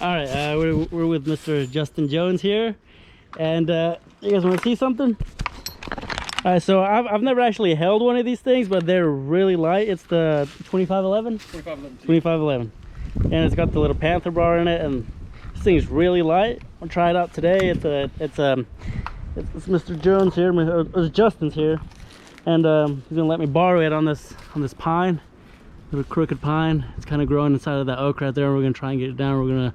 All right, we're with Mr. Justin Jones here, and you guys want to see something? All right, so I've never actually held one of these things, but they're really light. It's the 2511? 2511. And it's got the little Panther bar in it, and this thing's really light. I'll try it out today. It's Mr. Jones here, or Justin's here, and he's gonna let me borrow it on this pine. Little crooked pine. It's kind of growing inside of that oak right there. We're gonna try and get it down. We're gonna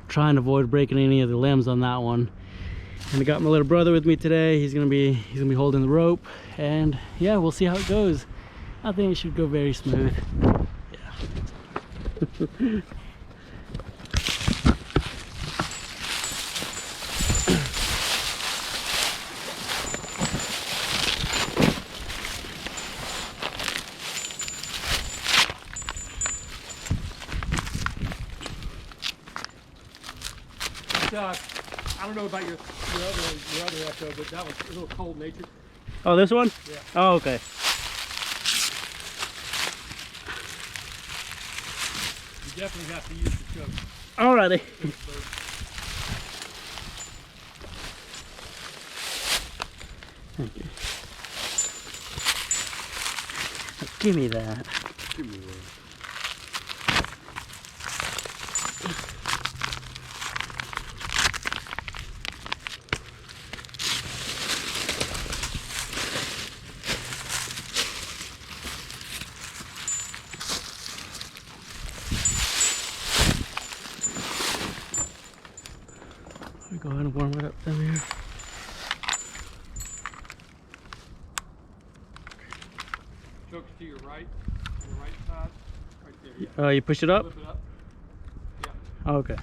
try and avoid breaking any of the limbs on that one. And I got my little brother with me today. He's gonna be holding the rope, and yeah, we'll see how it goes. I think it should go very smooth. Yeah. I don't know about your other echo, but that was a little cold natured. Oh, this one? Yeah. Oh, okay. You definitely have to use the choke. Alrighty. Thank you. Give me that. Give me that. Go ahead and warm it up down here. Choke's to your right, on the right side, right there. Yeah. Oh, you push it up? Flip it up. Yeah. Oh, okay.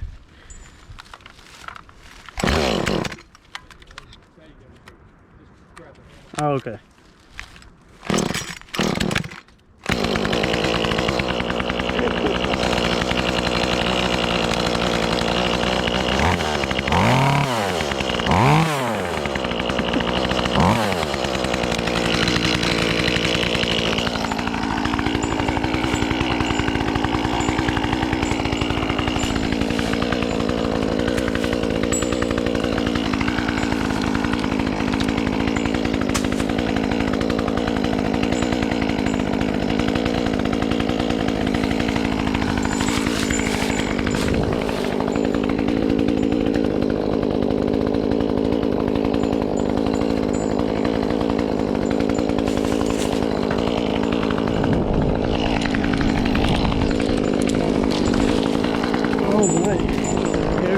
There you go. Just grab it. Oh, okay.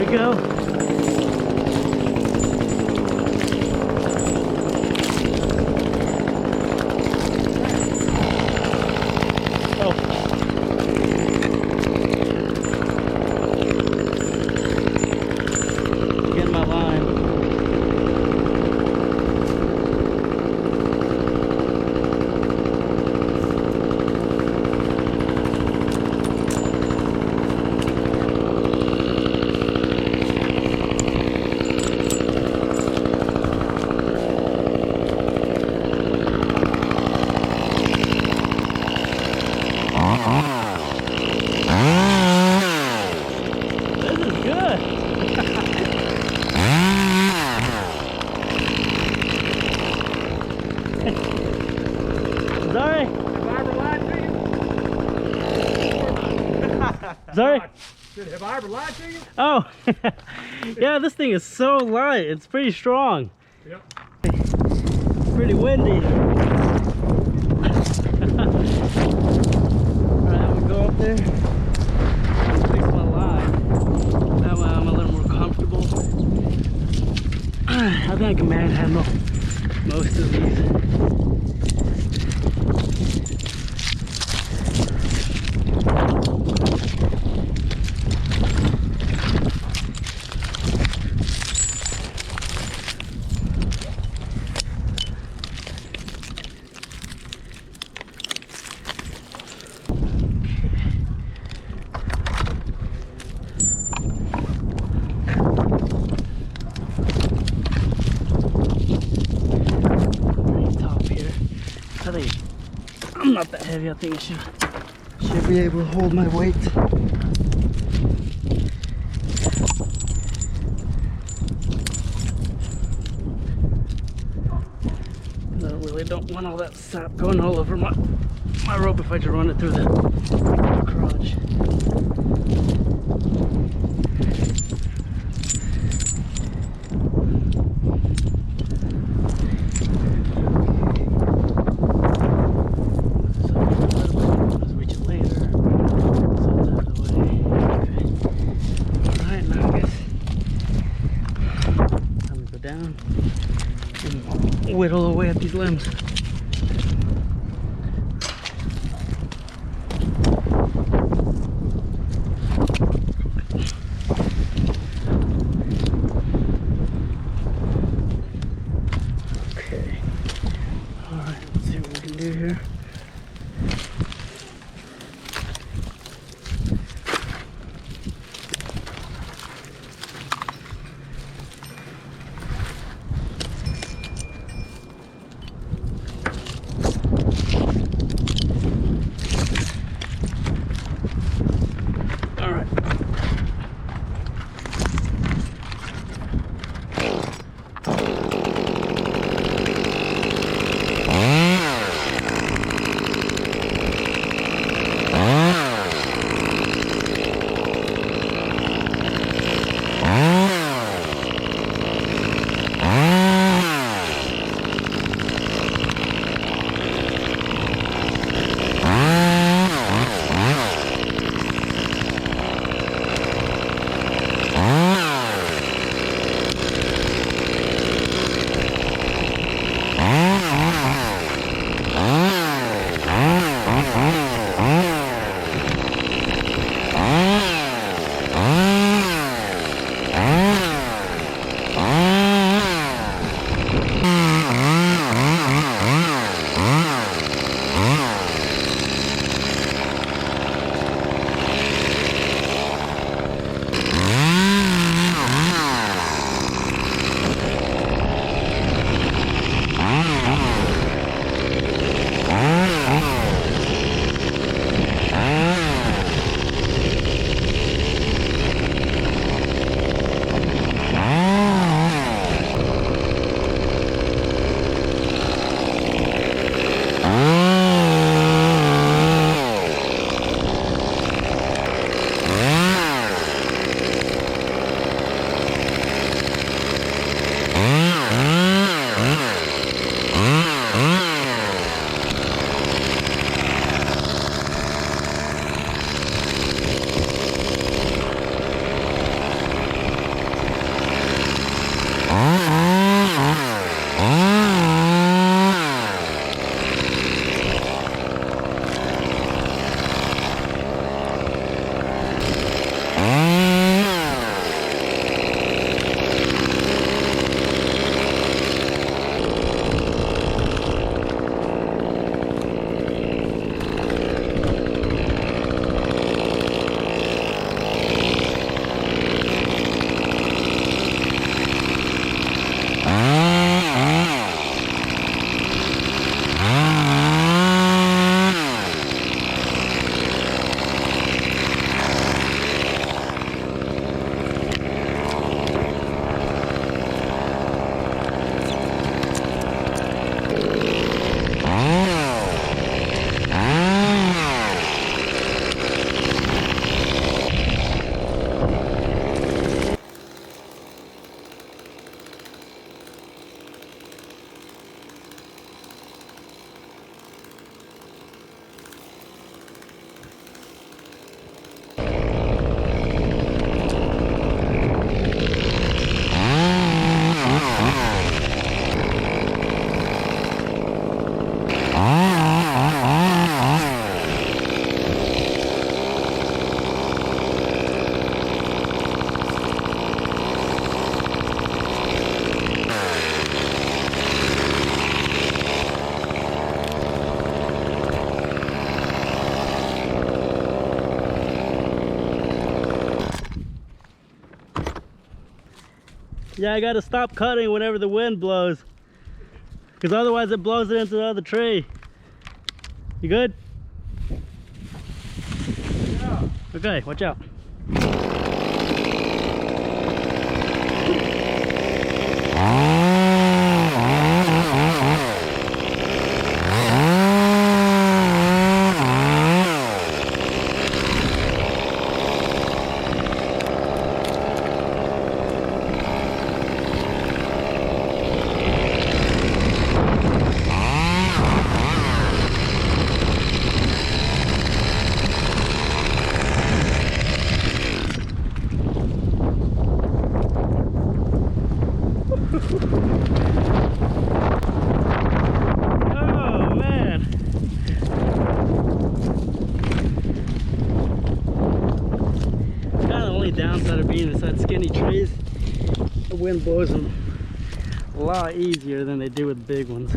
Go. Oh. Getting my line. Sorry? Have I ever lied to you? Oh, yeah, this thing is so light. It's pretty strong. Yep. Pretty windy. Alright, I'm gonna go up there and fix my line. That way I'm a little more comfortable. I think I can manhandle most of these. I'm not that heavy. I think I should be able to hold my weight. really don't want all that sap going all over my rope if I just run it through the crotch. Let's reach it later. So it's out of the way. Okay. Alright, now I guess time to go down and whittle away at these limbs. Okay. Alright, let's see what we can do here. Yeah, I gotta stop cutting whenever the wind blows, because otherwise it blows it into the other tree. You good? Yeah. Okay, watch out. Oh man. Kind of the only downside of being inside skinny trees, the wind blows them a lot easier than they do with big ones.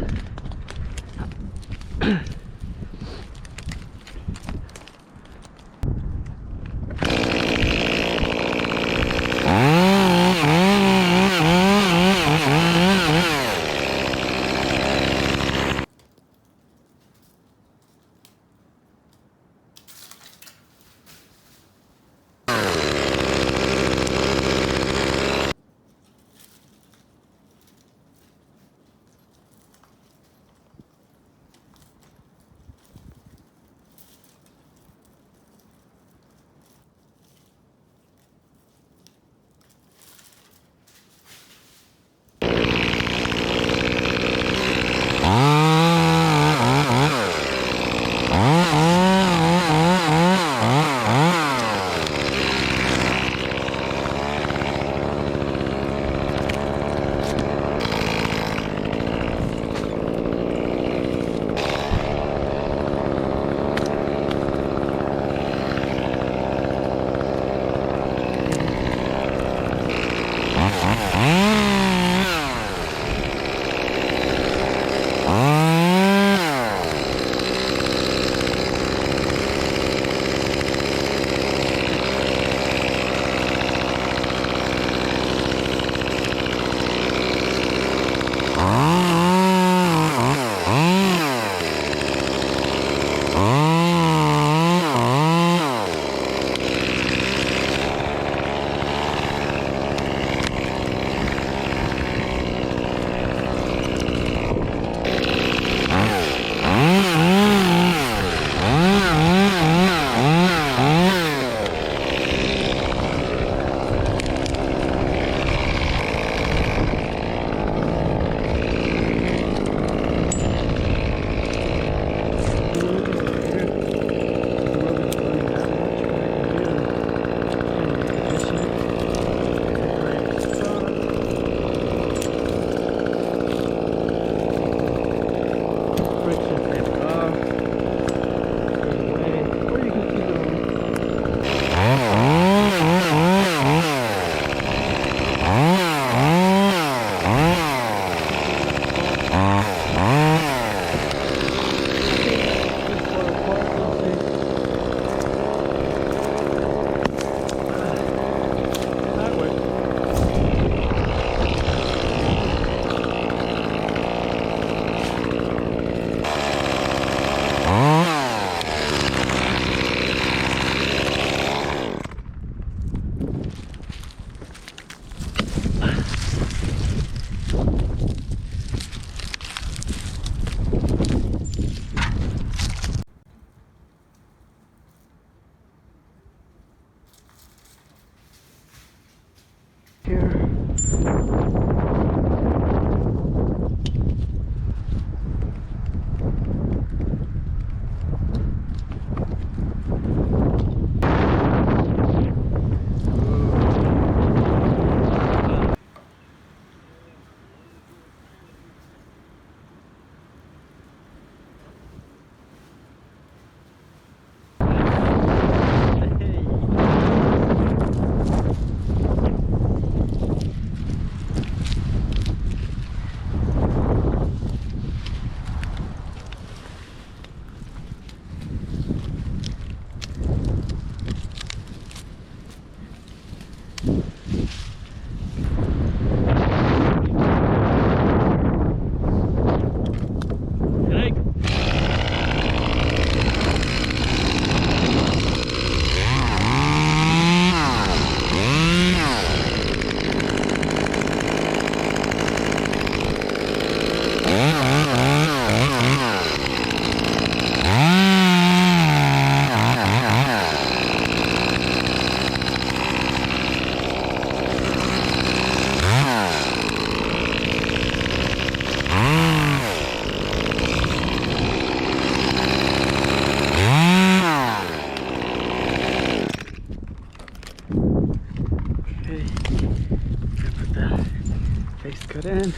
Face cut in.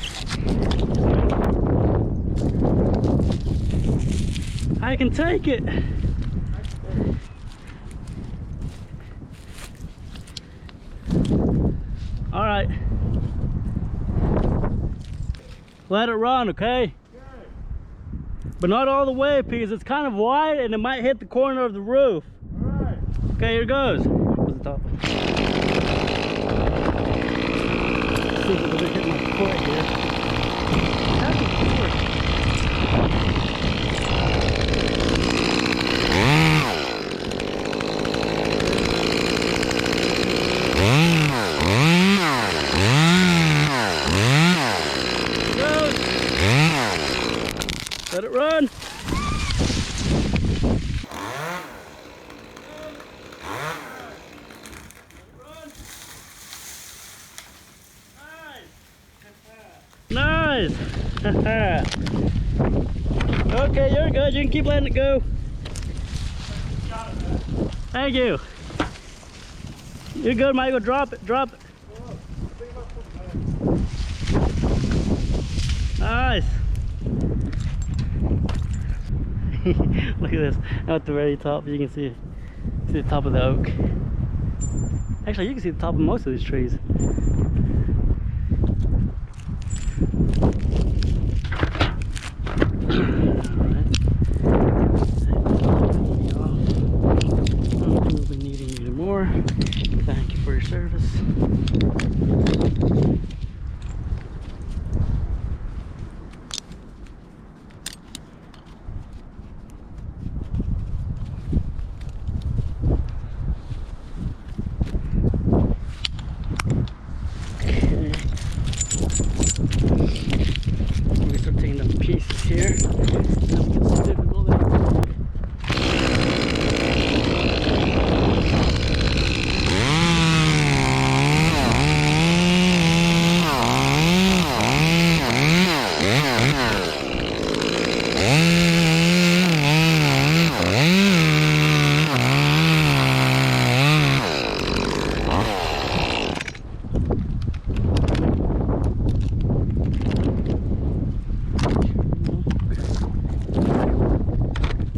I can take it. All right. Let it run, okay? But not all the way because it's kind of wide and it might hit the corner of the roof. All right. Okay, here goes. What's the top? See if it doesn't hit my foot here. Let it run. Nice. Okay, you're good. You can keep letting it go. Thank you. You're good, Michael. Drop it. Drop it. Nice. Look at this. Now at the very top, you can see the top of the oak. Actually, you can see the top of most of these trees. We'll be needing you more. Thank you for your service. We start taking them pieces here.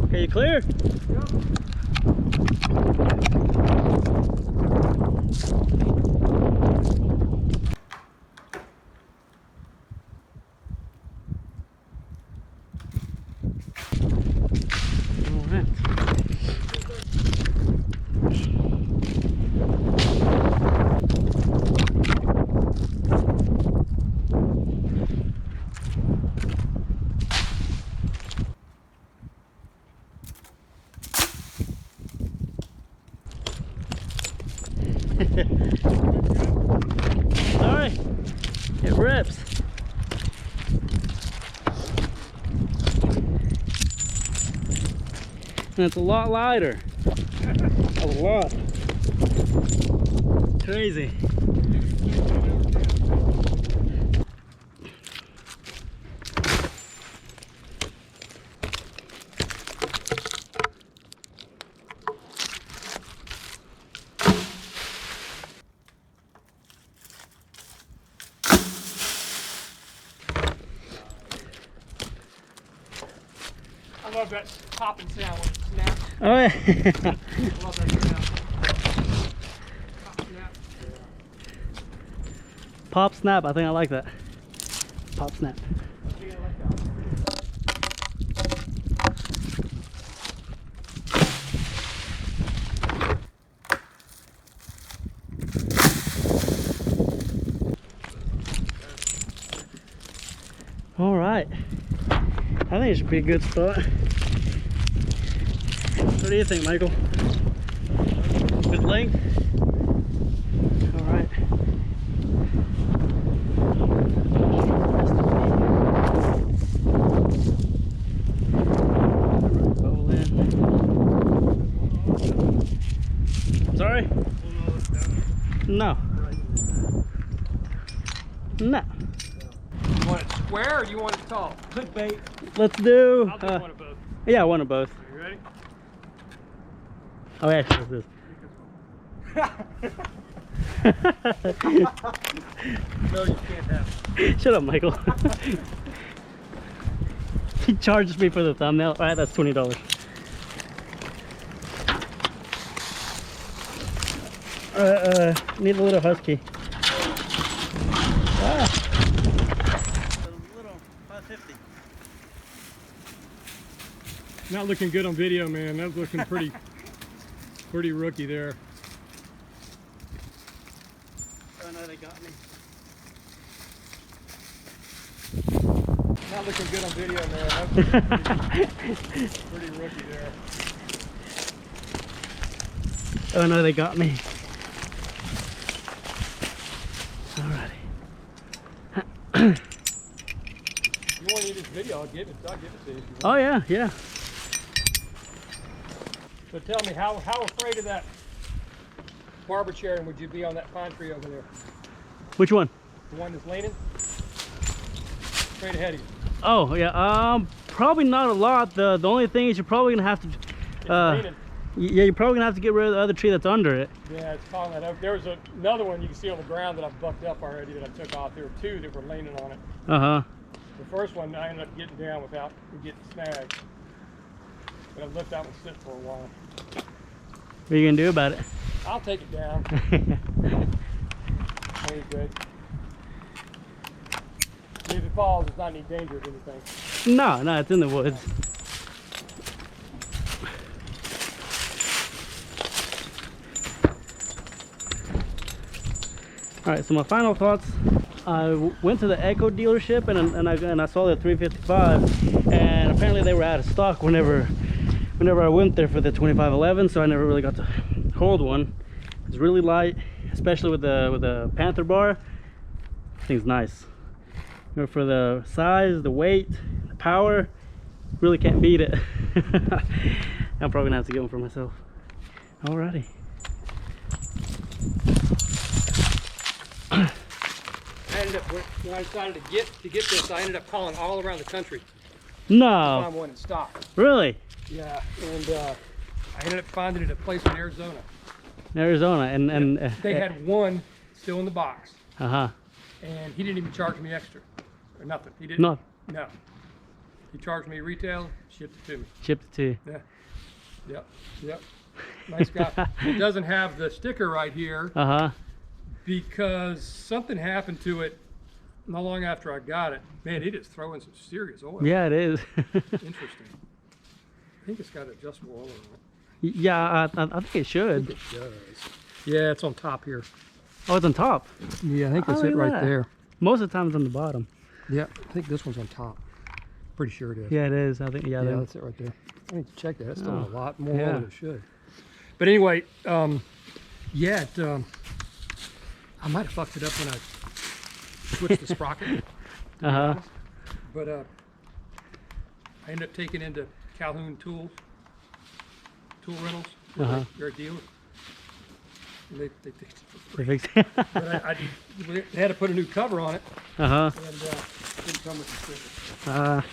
Okay, you clear? Yep. All right. Sorry, it rips. And it's a lot lighter. A lot. Crazy. I love that popping sound when it snaps. Oh yeah. I love that sound. Pop, snap. Pop snap, I think I like that. Pop snap. I think I like that. All right. I think it should be a good spot. What do you think, Michael? Good length? All right. Roll in. Sorry? No. No. You want it square or you want it tall? Clickbait. Let's do. I'll do one of both. Yeah, one of both. Are you ready? Oh, actually, this is. No, you can't have it. Shut up, Michael. He charges me for the thumbnail. All right, that's $20. Need a little husky. Ah. Little 550. Not looking good on video, man. That was looking pretty, pretty rookie there. Oh no, they got me. Not looking good on video, man. That was looking pretty rookie there. Oh no, they got me. Alrighty. If you want to use this video, I'll give it to you. If you want. Oh yeah, yeah. So tell me, how afraid of that barber chair would you be on that pine tree over there? Which one? The one that's leaning straight ahead of you. Oh yeah. Probably not a lot. The only thing is you're probably gonna have to. It's leaning. Yeah, you're probably gonna have to get rid of the other tree that's under it. Yeah, it's calling that up. There was another one you can see on the ground that I've bucked up already that I took off. There were two that were leaning on it. Uh-huh. The first one I ended up getting down without getting snagged. But I've let that one sit for a while. What are you gonna do about it? I'll take it down. Ain't good. If it falls, it's not any danger of anything. No, no, it's in the woods. All right, so my final thoughts. I went to the Echo dealership and I saw the 355, and apparently they were out of stock whenever I went there for the 2511. So I never really got to hold one. It's really light, especially with the Panther bar. Thing's nice. You know, for the size, the weight, the power, really can't beat it. I'm probably gonna have to get one for myself. Alrighty. I ended up, when I decided to get this, I ended up calling all around the country to No, find one in stock. really? Yeah, and I ended up finding it at a place in Arizona. Arizona, and They had one still in the box, uh-huh. and he didn't even charge me extra or nothing. He didn't. No, No. He charged me retail, shipped it to me. shipped it to you. Yeah. Yep. Yep. Nice guy. It doesn't have the sticker right here Uh-huh. because something happened to it not long after I got it. Man, it is throwing some serious oil. Yeah, it is. Interesting. I think it's got adjustable oil on it. Yeah, I think it should. It does. Yeah, it's on top here. Oh, it's on top. Yeah, I think that's Oh, it look at right that. there. Most of the time it's on the bottom. Yeah, I think this one's on top. Pretty sure it is. Yeah, it is. I think, yeah. Yeah, that's it right there. I need to check that. It's still Oh, a lot more yeah. than it should. But anyway, yeah, I might have fucked it up when I switched the sprocket. Uh-huh. But I ended up taking into Calhoun tool rentals. Uh-huh. They're a dealer. And they fixed it for free. They fixed it. But they had to put a new cover on it, Uh-huh. and it didn't come with the sticker.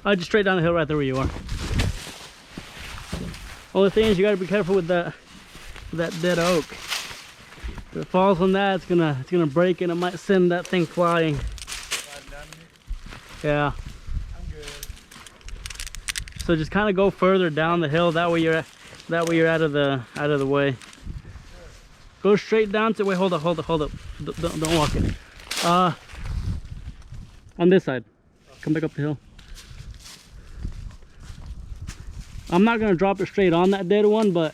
Oh, just straight down the hill right there where you are. Only thing is you gotta be careful with that dead oak. If it falls on that, it's gonna break and it might send that thing flying. Yeah. I'm good. So just kind of go further down the hill. That way you're out of the way. Go straight down to. Wait, hold up. Don't walk it. On this side. Come back up the hill. I'm not gonna drop it straight on that dead one, but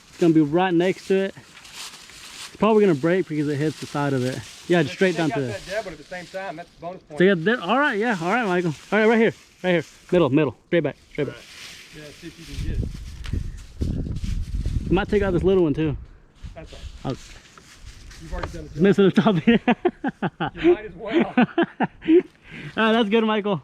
it's gonna be right next to it. It's probably gonna break because it hits the side of it. Yeah, just straight down to that it. dead one at the same time. That's the bonus point. So yeah, all right, yeah, all right, Michael. All right, right here, middle, straight back. Yeah, see if you can get it. I might take out this little one too. That's all. I'll You've already done the miss it up top. You might as well. All right, that's good, Michael.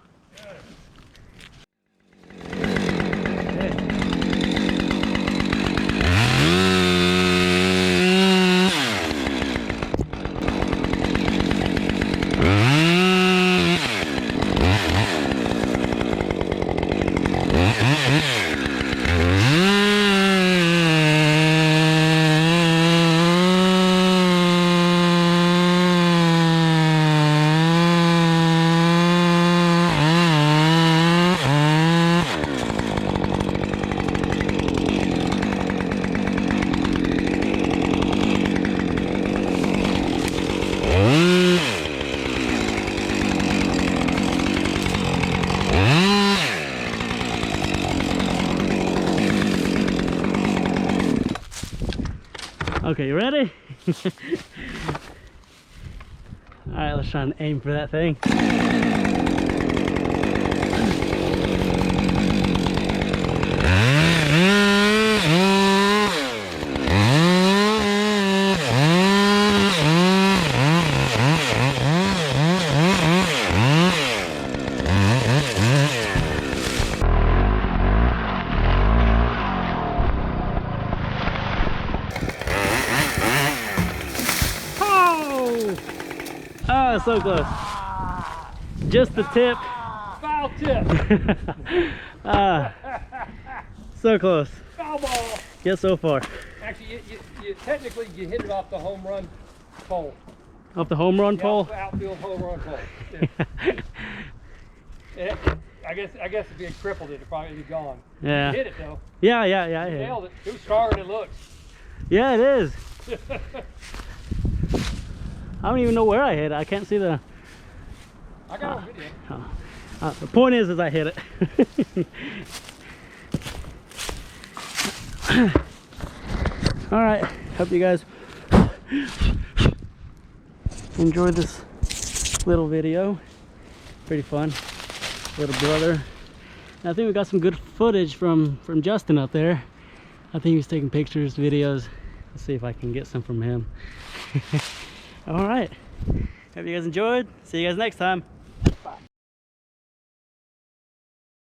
Okay, you ready? All right, let's try and aim for that thing. Oh, so close. Just the tip. Foul tip. So close. Foul ball. Get so far. Actually, you technically you hit it off the home run pole. Off the home run Yeah, pole? off the outfield home run pole. Yeah. I guess if you had crippled it, it'd probably be gone. Yeah. You hit it though. Yeah, I You hit it. nailed it. It was stronger than it looks. Yeah, it is. I don't even know where I hit it. I can't see the... I got on video. The point is I hit it. All right, hope you guys enjoyed this little video. Pretty fun. Little brother. And I think we got some good footage from Justin out there. I think he was taking pictures, videos. Let's see if I can get some from him. All right, hope you guys enjoyed. See you guys next time.